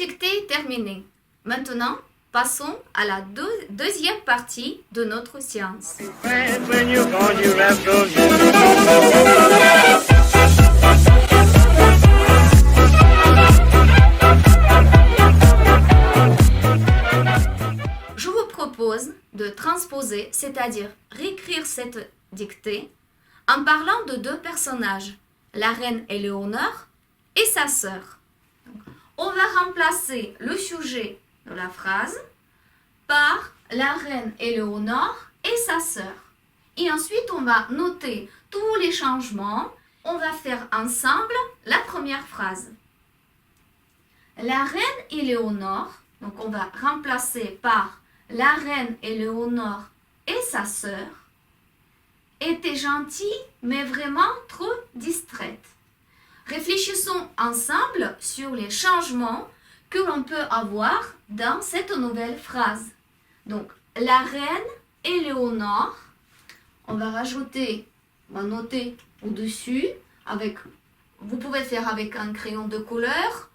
dictée est terminée. Maintenant, passons à la deuxième partie de notre séance. Je vous propose de transposer, c'est-à-dire réécrire cette dictée en parlant de deux personnages, la reine Éléonore et sa sœur. On va remplacer le sujet de la phrase par la reine Éléonore et sa sœur. Et ensuite, on va noter tous les changements. On va faire ensemble la première phrase. La reine Éléonore, donc on va remplacer par la reine Éléonore et sa sœur, était gentille mais vraiment trop distraite. Réfléchissons ensemble sur les changements que l'on peut avoir dans cette nouvelle phrase. Donc, la reine Éléonore, on va rajouter, on va noter au-dessus, vous pouvez faire avec un crayon de couleur,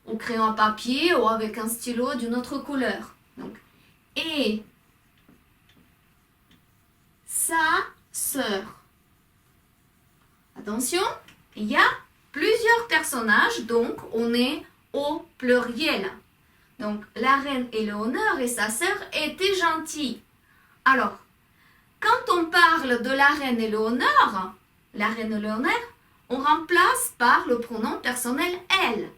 ou crayon à papier, ou avec un stylo d'une autre couleur. Donc, et sa sœur. Attention, il y a plusieurs personnages, donc on est au pluriel. Donc, la reine Éléonore et sa sœur étaient gentilles. Alors, quand on parle de la reine Éléonore, on remplace par le pronom personnel elle.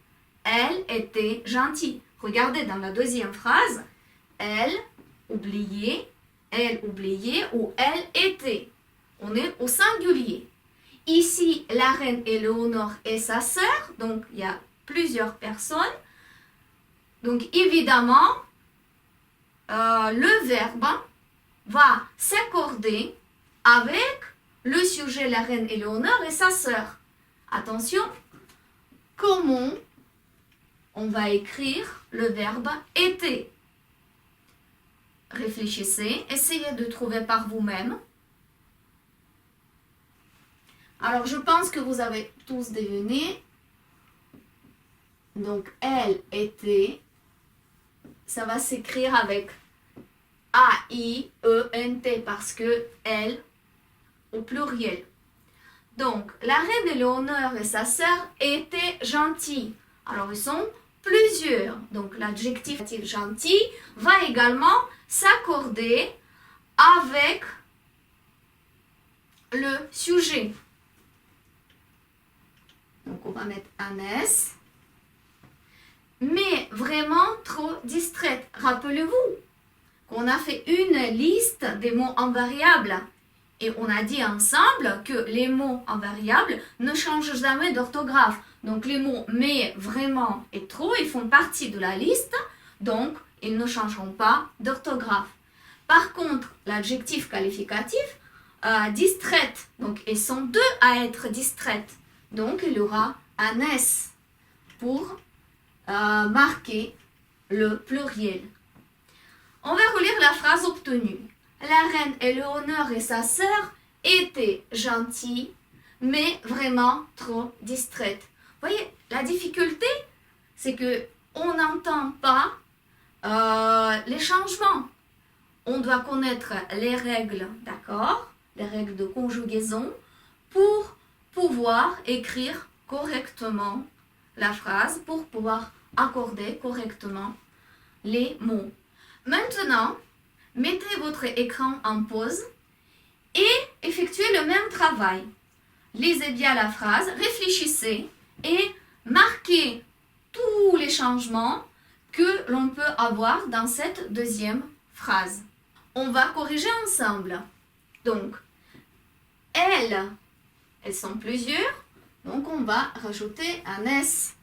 Elle était gentille. Regardez dans la deuxième phrase, elle oubliait ou elle était. On est au singulier. Ici, la reine Éléonore et sa sœur, donc il y a plusieurs personnes. Donc évidemment, le verbe va s'accorder avec le sujet la reine Éléonore et sa sœur. Attention, comment on va écrire le verbe était? Réfléchissez, essayez de trouver par vous-même. Alors, je pense que vous avez tous deviné. Donc, elle était, ça va s'écrire avec A-I-E-N-T parce que elle au pluriel. Donc, la reine Éléonore et sa sœur étaient gentilles. Alors, ils sont plusieurs. Donc, l'adjectif gentil va également s'accorder avec le sujet. Donc, on va mettre un S. Mais vraiment trop distraite. Rappelez-vous qu'on a fait une liste des mots invariables. Et on a dit ensemble que les mots invariables ne changent jamais d'orthographe. Donc, les mots mais, vraiment et trop, ils font partie de la liste. Donc, ils ne changeront pas d'orthographe. Par contre, l'adjectif qualificatif, distraite, donc ils sont deux à être distraites. Donc, il y aura un S pour marquer le pluriel. On va relire la phrase obtenue. La reine Éléonore et sa sœur étaient gentilles, mais vraiment trop distraites. Vous voyez, la difficulté, c'est que on n'entend pas les changements. On doit connaître les règles, d'accord? Les règles de conjugaison pour pouvoir écrire correctement la phrase, pour pouvoir accorder correctement les mots. Maintenant, mettez votre écran en pause et effectuez le même travail. Lisez bien la phrase, réfléchissez et marquez tous les changements que l'on peut avoir dans cette deuxième phrase. On va corriger ensemble. Donc, elles sont plusieurs, donc on va rajouter un S.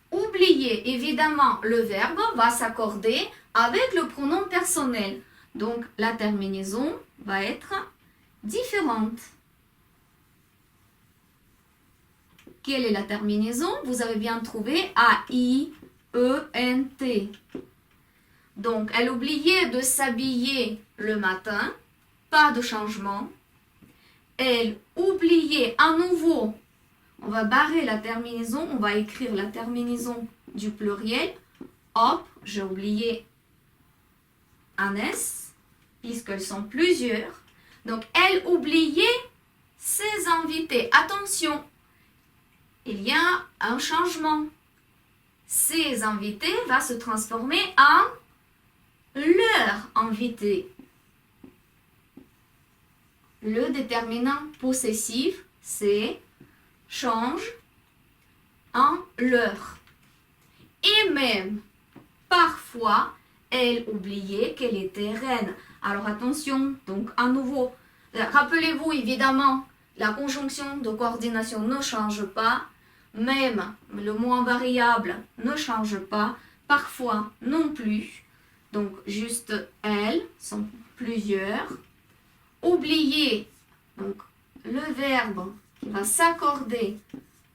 Oubliez, évidemment, le verbe va s'accorder avec le pronom personnel. Donc, la terminaison va être différente. Quelle est la terminaison? Vous avez bien trouvé A-I-E-N-T. Donc, elle oubliait de s'habiller le matin. Pas de changement. Elle oubliait à nouveau. On va barrer la terminaison. On va écrire la terminaison du pluriel. Hop, j'ai oublié un S, puisqu'elles sont plusieurs. Donc, elle oubliait ses invités. Attention, il y a un changement. Ses invités va se transformer en leur invité. Le déterminant possessif, c'est change en leur. Et même, parfois, elle oubliait qu'elle était reine. Alors attention, donc à nouveau, rappelez-vous évidemment, la conjonction de coordination ne change pas. Même le mot invariable ne change pas. Parfois non plus. Donc juste elles sont plusieurs. Oublier, donc le verbe qui va s'accorder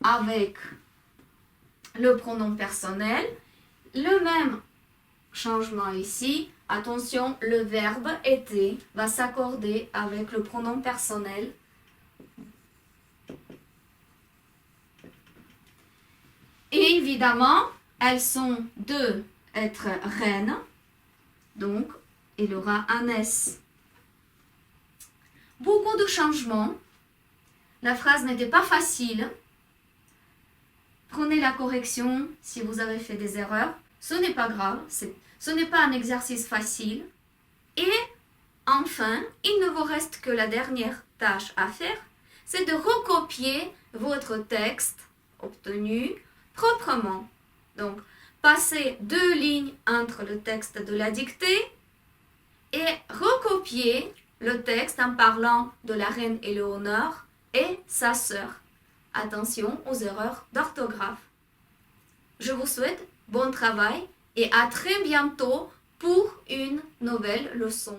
avec le pronom personnel. Le même changement ici. Attention, le verbe était va s'accorder avec le pronom personnel. Et évidemment, elles sont deux êtres reines. Donc, il y aura un S. Beaucoup de changements. La phrase n'était pas facile. Prenez la correction si vous avez fait des erreurs. Ce n'est pas grave. Ce n'est pas un exercice facile. Et enfin, il ne vous reste que la dernière tâche à faire. C'est de recopier votre texte obtenu proprement. Donc, passez 2 lignes entre le texte de la dictée et recopier le texte en parlant de la reine Éléonore et sa sœur. Attention aux erreurs d'orthographe. Je vous souhaite bon travail et à très bientôt pour une nouvelle leçon.